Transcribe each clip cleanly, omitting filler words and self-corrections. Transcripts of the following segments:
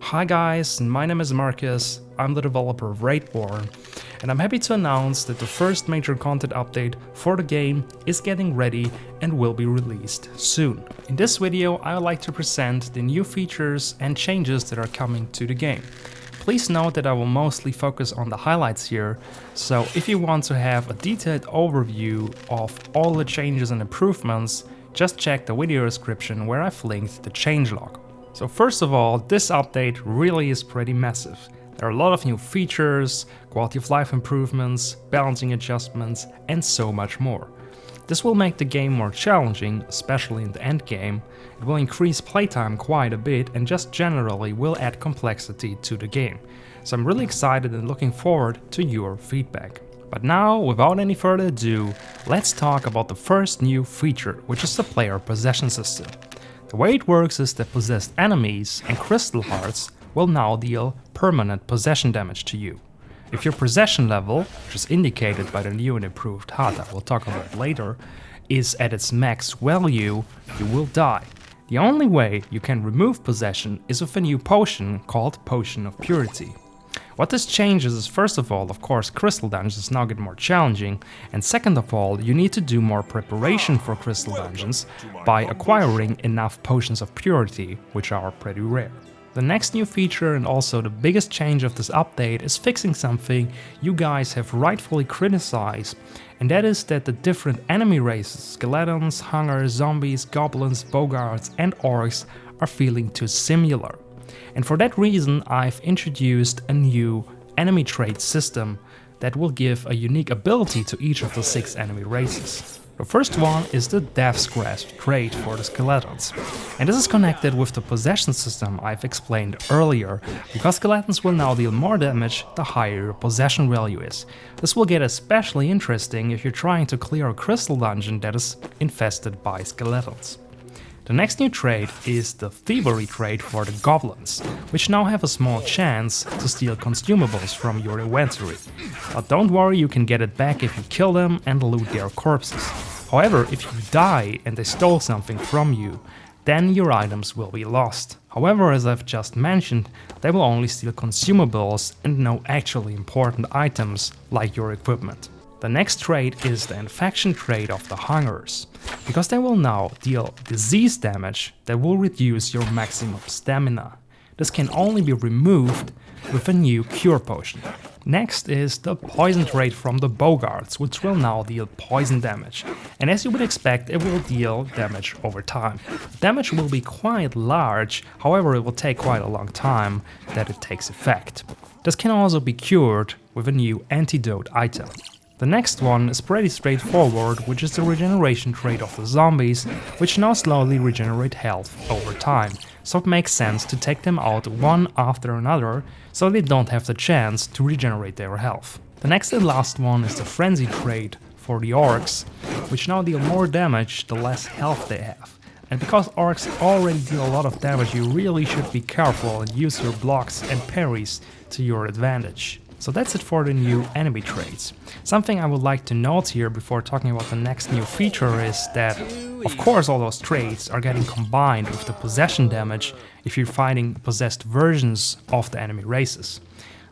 Hi guys, my name is Marcus, I'm the developer of RAIDBORN, and I'm happy to announce that the first major content update for the game is getting ready and will be released soon. In this video I would like to present the new features and changes that are coming to the game. Please note that I will mostly focus on the highlights here, so if you want to have a detailed overview of all the changes and improvements, just check the video description where I've linked the changelog. So first of all, this update really is pretty massive. There are a lot of new features, quality of life improvements, balancing adjustments, and so much more. This will make the game more challenging, especially in the end game. It will increase playtime quite a bit and just generally will add complexity to the game. So I'm really excited and looking forward to your feedback. But now, without any further ado, let's talk about the first new feature, which is the player possession system. The way it works is that possessed enemies and crystal hearts will now deal permanent possession damage to you. If your possession level, which is indicated by the new and improved HUD I will talk about later, is at its max value, you will die. The only way you can remove possession is with a new potion called Potion of Purity. What this changes is, first of all, of course, crystal dungeons now get more challenging, and second of all, you need to do more preparation for crystal dungeons by acquiring enough potions of purity, which are pretty rare. The next new feature and also the biggest change of this update is fixing something you guys have rightfully criticized, and that is that the different enemy races, skeletons, hungers, zombies, goblins, boggarts and orcs are feeling too similar. And for that reason, I've introduced a new enemy trait system that will give a unique ability to each of the 6 enemy races. The first one is the Death's Grasp trait for the skeletons. And this is connected with the possession system I've explained earlier, because skeletons will now deal more damage the higher your possession value is. This will get especially interesting if you're trying to clear a crystal dungeon that is infested by skeletons. The next new trait is the Thievery trait for the Goblins, which now have a small chance to steal consumables from your inventory. But don't worry, you can get it back if you kill them and loot their corpses. However, if you die and they stole something from you, then your items will be lost. However, as I've just mentioned, they will only steal consumables and no actually important items like your equipment. The next trait is the infection trait of the Hungers, because they will now deal disease damage that will reduce your maximum stamina. This can only be removed with a new cure potion. Next is the poison trait from the Boggarts, which will now deal poison damage, and as you would expect, it will deal damage over time. The damage will be quite large, however it will take quite a long time that it takes effect. This can also be cured with a new antidote item. The next one is pretty straightforward, which is the regeneration trait of the zombies, which now slowly regenerate health over time, so it makes sense to take them out one after another, so they don't have the chance to regenerate their health. The next and last one is the frenzy trait for the Orcs, which now deal more damage the less health they have. And because Orcs already deal a lot of damage, you really should be careful and use your blocks and parries to your advantage. So that's it for the new enemy traits. Something I would like to note here before talking about the next new feature is that, of course, all those traits are getting combined with the possession damage if you're fighting possessed versions of the enemy races.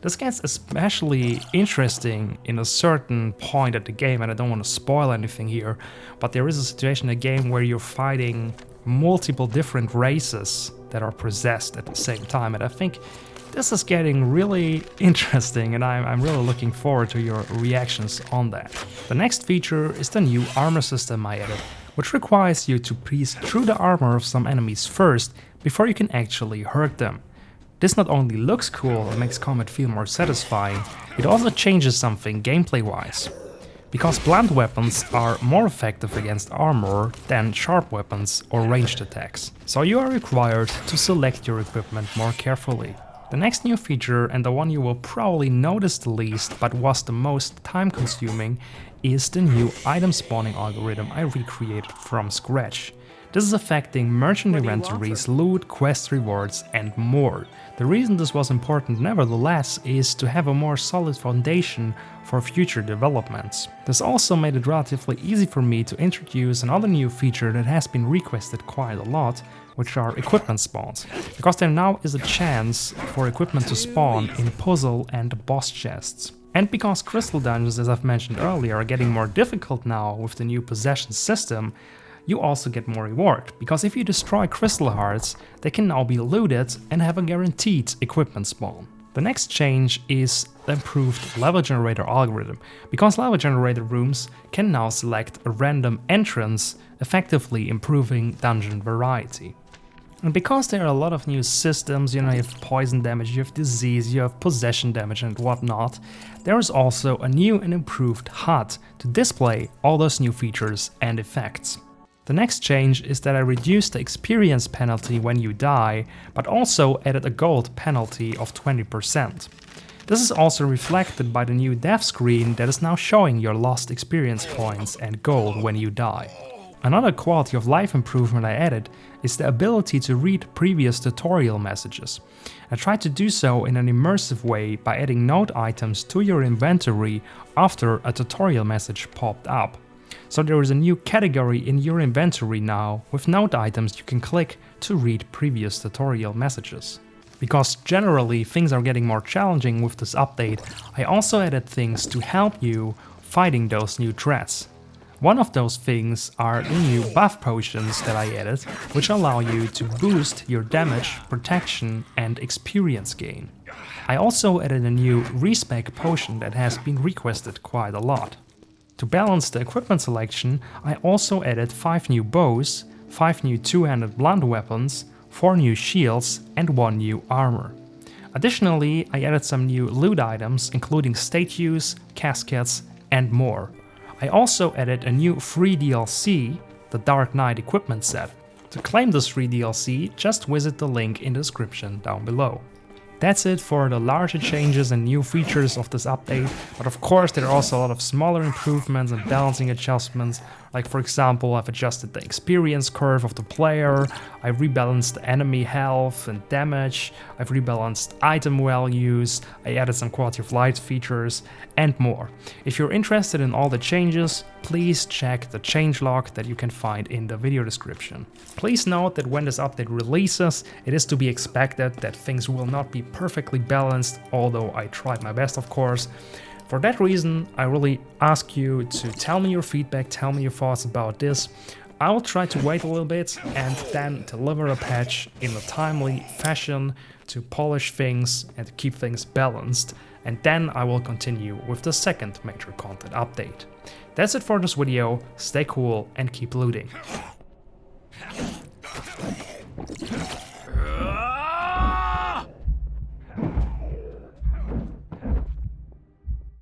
This gets especially interesting in a certain point of the game, and I don't want to spoil anything here, but there is a situation in the game where you're fighting multiple different races that are possessed at the same time, and I think this is getting really interesting, and I'm really looking forward to your reactions on that. The next feature is the new armor system I added, which requires you to pierce through the armor of some enemies first before you can actually hurt them. This not only looks cool and makes combat feel more satisfying, it also changes something gameplay-wise. Because blunt weapons are more effective against armor than sharp weapons or ranged attacks, so you are required to select your equipment more carefully. The next new feature, and the one you will probably notice the least but was the most time consuming, is the new item spawning algorithm I recreated from scratch. This is affecting merchant inventories, loot, quest rewards and more. The reason this was important nevertheless is to have a more solid foundation for future developments. This also made it relatively easy for me to introduce another new feature that has been requested quite a lot, which are equipment spawns, because there now is a chance for equipment to spawn in puzzle and boss chests. And because crystal dungeons, as I've mentioned earlier, are getting more difficult now with the new possession system, you also get more reward, because if you destroy crystal hearts, they can now be looted and have a guaranteed equipment spawn. The next change is the improved level generator algorithm, because level generator rooms can now select a random entrance, effectively improving dungeon variety. And because there are a lot of new systems, you have poison damage, you have disease, you have possession damage and whatnot, there is also a new and improved HUD to display all those new features and effects. The next change is that I reduced the experience penalty when you die, but also added a gold penalty of 20%. This is also reflected by the new death screen that is now showing your lost experience points and gold when you die. Another quality of life improvement I added is the ability to read previous tutorial messages. I tried to do so in an immersive way by adding note items to your inventory after a tutorial message popped up. So there is a new category in your inventory now with note items you can click to read previous tutorial messages. Because generally things are getting more challenging with this update, I also added things to help you fighting those new threats. One of those things are the new buff potions that I added, which allow you to boost your damage, protection and experience gain. I also added a new respec potion that has been requested quite a lot. To balance the equipment selection, I also added 5 new bows, 5 new two-handed blunt weapons, 4 new shields and 1 new armor. Additionally, I added some new loot items including statues, caskets and more. I also added a new free DLC, the Dark Knight equipment set. To claim this free DLC, just visit the link in the description down below. That's it for the larger changes and new features of this update, but of course there are also a lot of smaller improvements and balancing adjustments, like for example I've adjusted the experience curve of the player, I've rebalanced the enemy health and damage, I've rebalanced item values, I added some quality of life features and more. If you're interested in all the changes, please check the changelog that you can find in the video description. Please note that when this update releases, it is to be expected that things will not be perfectly balanced, although I tried my best of course. For that reason, I really ask you to tell me your feedback, tell me your thoughts about this. I will try to wait a little bit and then deliver a patch in a timely fashion to polish things and to keep things balanced, and then I will continue with the second major content update. That's it for this video, stay cool and keep looting.